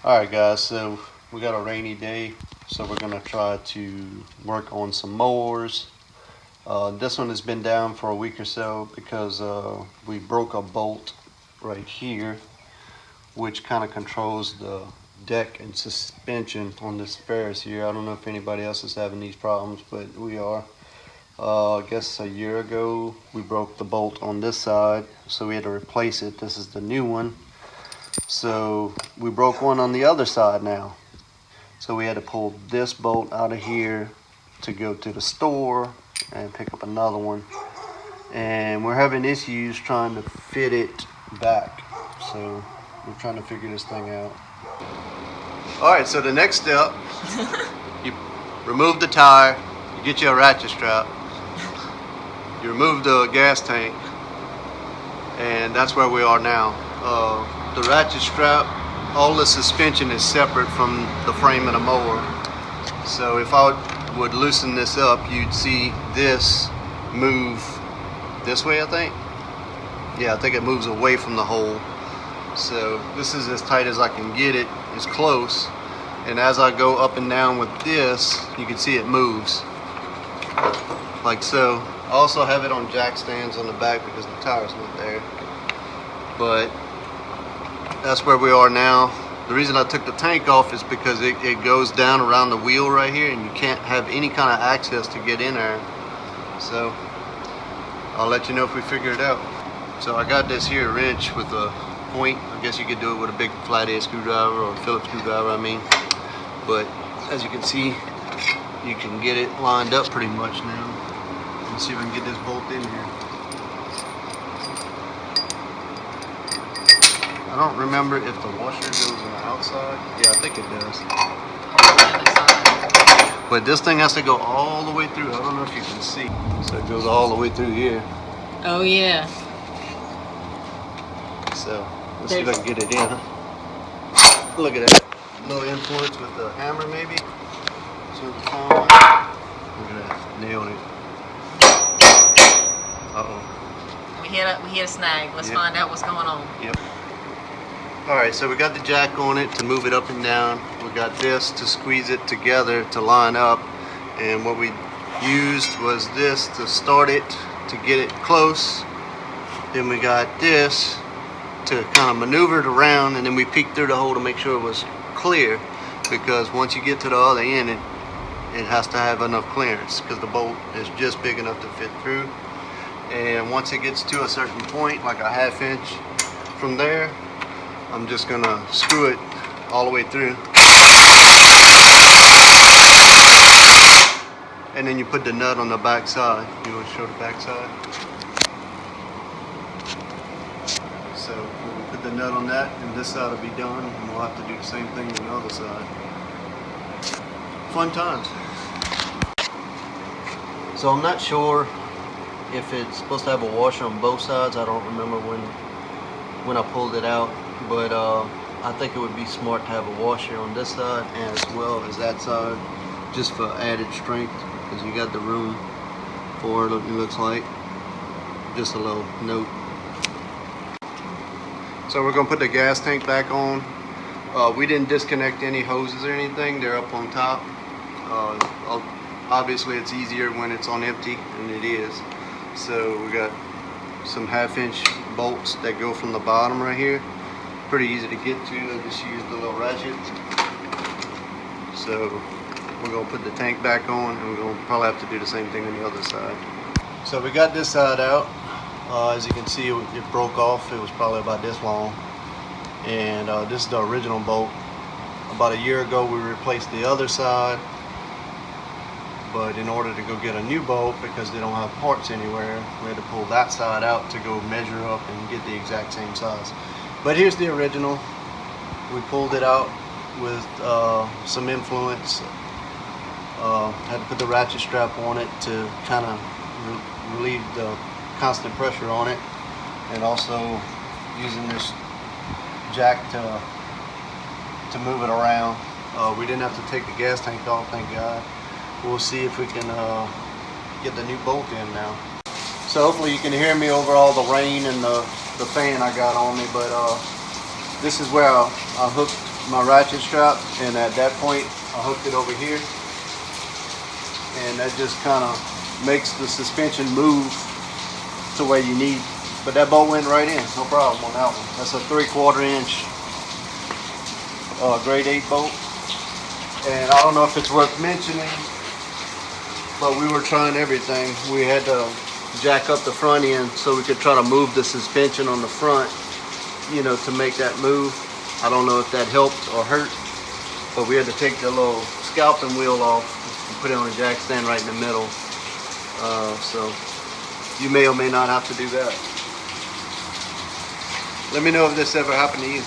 Alright guys, so we got a rainy day, so we're gonna try to work on some mowers. This one has been down for a week or so because we broke a bolt right here, which kind of controls the deck and suspension on this Ferris here. I don't know if anybody else is having these problems, but we are. I guess a year ago we broke the bolt on this side, so we had to replace it. This is the new one. So we broke one on the other side now. So we had to pull this bolt out of here to go to the store and pick up another one. And we're having issues trying to fit it back. So we're trying to figure this thing out. All right, so the next step, you remove the tire, you get you a ratchet strap, you remove the gas tank, and that's where we are now. The ratchet strap, all the suspension is separate from the frame of the mower. So if I would loosen this up, you'd see this move this way, I think. Yeah, I think it moves away from the hole. So this is as tight as I can get it, it's close. And as I go up and down with this, you can see it moves, like so. I also have it on jack stands on the back because the tire's not there. But that's where we are now. The reason I took the tank off is because it goes down around the wheel right here and you can't have any kind of access to get in there. So I'll let you know if we figure it out. So I got this here wrench with a point. I guess you could do it with a big flathead screwdriver or a Phillips screwdriver, I mean. But as you can see, you can get it lined up pretty much now. Let's see if we can get this bolt in here. I don't remember if the washer goes on the outside. Yeah, I think it does. But this thing has to go all the way through. I don't know if you can see. So it goes all the way through here. Oh yeah. So let's see if I can get it in. Look at that. A little influence with the hammer maybe. So the phone. Look at that. Nailed it. Uh-oh. We hit a snag. Let's find out what's going on. Yep. Alright, so we got the jack on it to move it up and down. We got this to squeeze it together to line up. And what we used was this to start it, to get it close. Then we got this to kind of maneuver it around, and then we peeked through the hole to make sure it was clear, because once you get to the other end, it has to have enough clearance because the bolt is just big enough to fit through. And once it gets to a certain point, like a 1/2 inch from there, I'm just gonna screw it all the way through. And then you put the nut on the back side. You want to show the back side? So we'll put the nut on that, and this side will be done, and we'll have to do the same thing on the other side. Fun times. So I'm not sure if it's supposed to have a washer on both sides. I don't remember when I pulled it out, but I think it would be smart to have a washer on this side as well as that side, just for added strength, because you got the room for it, it looks like. Just a little note. So we're going to put the gas tank back on. We didn't disconnect any hoses or anything. They're up on top. Obviously it's easier when it's on empty, and it is. So we got some 1/2 inch bolts that go from the bottom right here. Pretty easy to get to. I just used the little ratchet. So we're going to put the tank back on, and we're going to probably have to do the same thing on the other side. So we got this side out. As you can see, it broke off. It was probably about this long. And this is the original bolt. About a year ago we replaced the other side, but in order to go get a new bolt, because they don't have parts anywhere, we had to pull that side out to go measure up and get the exact same size. But here's the original. We pulled it out with some influence. Had to put the ratchet strap on it to kind of relieve the constant pressure on it, and also using this jack to move it around. We didn't have to take the gas tank off, thank God. We'll see if we can get the new bolt in now. So hopefully you can hear me over all the rain and the fan I got on me, but this is where I hooked my ratchet strap, and at that point I hooked it over here, and that just kind of makes the suspension move to where you need. But that bolt went right in, no problem on that one. That's a 3/4 inch grade 8 bolt. And I don't know if it's worth mentioning, but we were trying everything. We had to jack up the front end so we could try to move the suspension on the front, you know, to make that move. I don't know if that helped or hurt, but we had to take the little scalping wheel off and put it on a jack stand right in the middle. So you may or may not have to do that. Let me know if this ever happened to you.